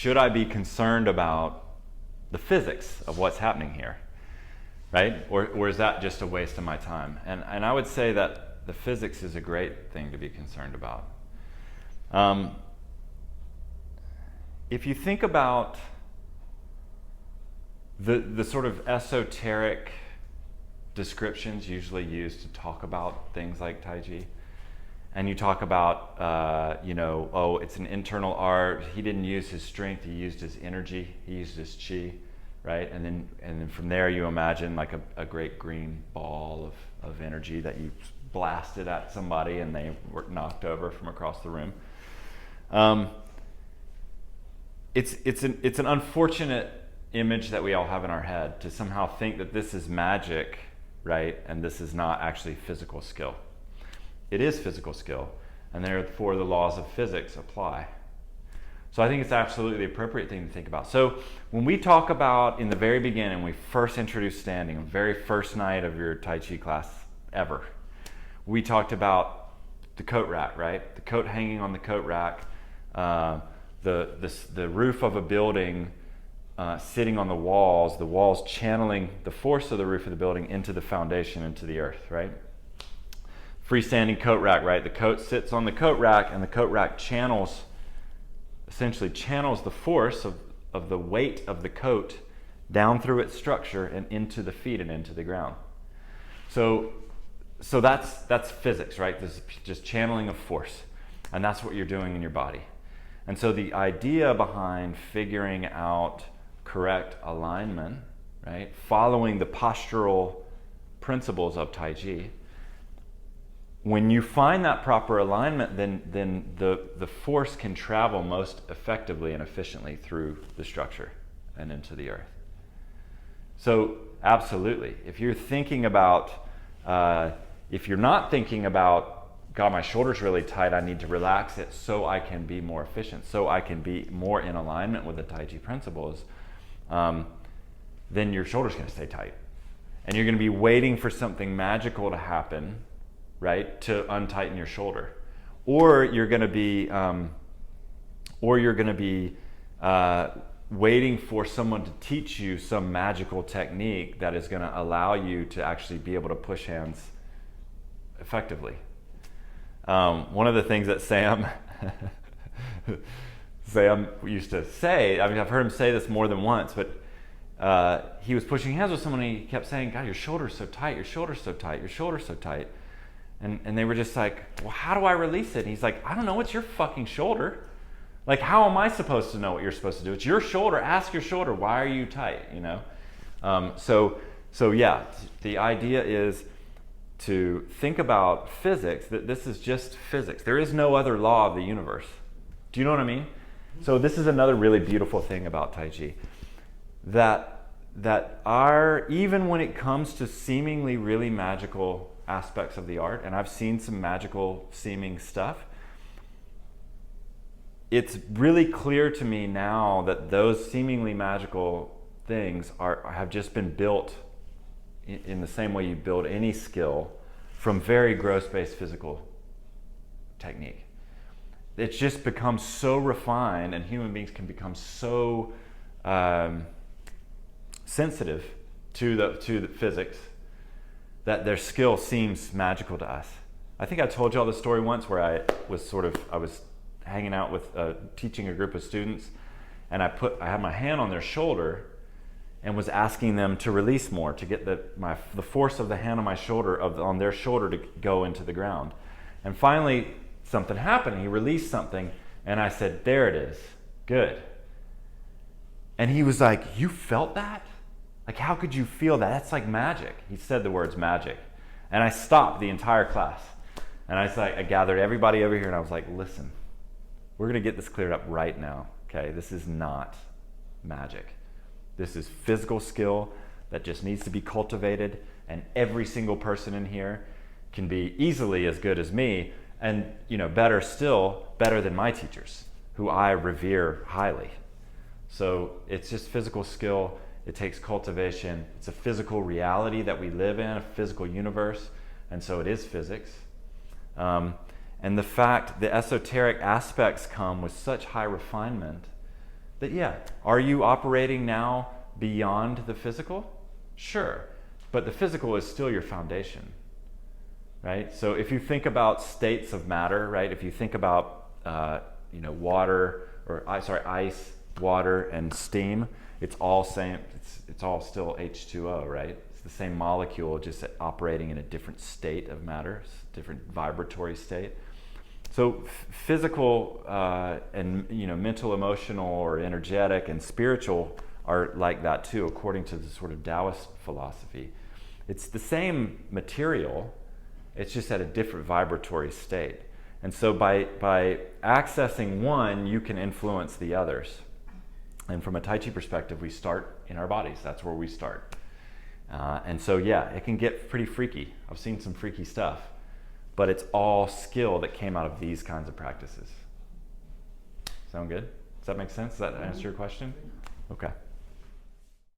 should I be concerned about the physics of what's happening here, right? Or is that just a waste of my time? And I would say that the physics is a great thing to be concerned about. If you think about the sort of esoteric descriptions usually used to talk about things like Taiji, and you talk about, oh, it's an internal art. He didn't use his strength; he used his energy. He used his chi, right? And then from there, you imagine like a great green ball of energy that you blasted at somebody, and they were knocked over from across the room. It's an unfortunate image that we all have in our head to somehow think that this is magic, right? And this is not actually physical skill. It is physical skill, and therefore the laws of physics apply. So I think it's absolutely the appropriate thing to think about. So when we talk about, in the very beginning, we first introduced standing, the very first night of your Tai Chi class ever, we talked about the coat rack, right? The coat hanging on the coat rack, the roof of a building sitting on the walls channeling the force of the roof of the building into the foundation, into the earth, right? Freestanding coat rack, right? The coat sits on the coat rack, and the coat rack essentially channels the force of the weight of the coat down through its structure and into the feet and into the ground. So that's physics, right? This is just channeling of force, and that's what you're doing in your body. And so the idea behind figuring out correct alignment, right, following the postural principles of Taiji, when you find that proper alignment, then the force can travel most effectively and efficiently through the structure and into the earth. So absolutely, if you're thinking about, if you're not thinking about, God, my shoulder's really tight, I need to relax it so I can be more efficient, so I can be more in alignment with the Taiji principles, then your shoulder's going to stay tight. And you're going to be waiting for something magical to happen, right, to untighten your shoulder. Or you're going to be waiting for someone to teach you some magical technique that is going to allow you to actually be able to push hands effectively. One of the things that Sam used to say, I mean, I've heard him say this more than once, but he was pushing hands with someone and he kept saying, God, your shoulder's so tight, your shoulder's so tight, your shoulder's so tight. And they were just like, well, how do I release it? And he's like, I don't know, it's your fucking shoulder. Like, how am I supposed to know what you're supposed to do? It's your shoulder, ask your shoulder, why are you tight, you know? So yeah, the idea is to think about physics, that this is just physics. There is no other law of the universe. Do you know what I mean? So this is another really beautiful thing about Taiji, that even when it comes to seemingly really magical aspects of the art, and I've seen some magical seeming stuff, it's really clear to me now that those seemingly magical things have just been built in the same way you build any skill from very gross-based physical technique. It's just become so refined, and human beings can become so sensitive to the physics that their skill seems magical to us. I think I told y'all the story once where I was hanging out with teaching a group of students, and I had my hand on their shoulder and was asking them to release more, to get the force of the hand on my shoulder, on their shoulder, to go into the ground. And finally something happened. He released something, and I said, there it is, good. And he was like, you felt that? Like, how could you feel that? That's like magic. He said the words magic. And I stopped the entire class. And I gathered everybody over here, and I was like, listen, we're going to get this cleared up right now, okay? This is not magic. This is physical skill that just needs to be cultivated, and every single person in here can be easily as good as me, and better than my teachers, who I revere highly. So it's just physical skill. It takes cultivation. It's a physical reality that we live in, a physical universe, and so it is physics. And the esoteric aspects come with such high refinement That, yeah, are you operating now beyond the physical? Sure, but the physical is still your foundation, right? So if you think about states of matter, right? If you think about water, or ice, water, and steam, it's all same. It's all still H2O, right? It's the same molecule, just operating in a different state of matter, different vibratory state. So physical and mental, emotional, or energetic and spiritual are like that too, according to the sort of Taoist philosophy. It's the same material, it's just at a different vibratory state. And so by accessing one, you can influence the others. And from a Tai Chi perspective, we start in our bodies. That's where we start. And so, yeah, it can get pretty freaky. I've seen some freaky stuff. But it's all skill that came out of these kinds of practices. Sound good? Does that make sense? Does that answer your question? Okay.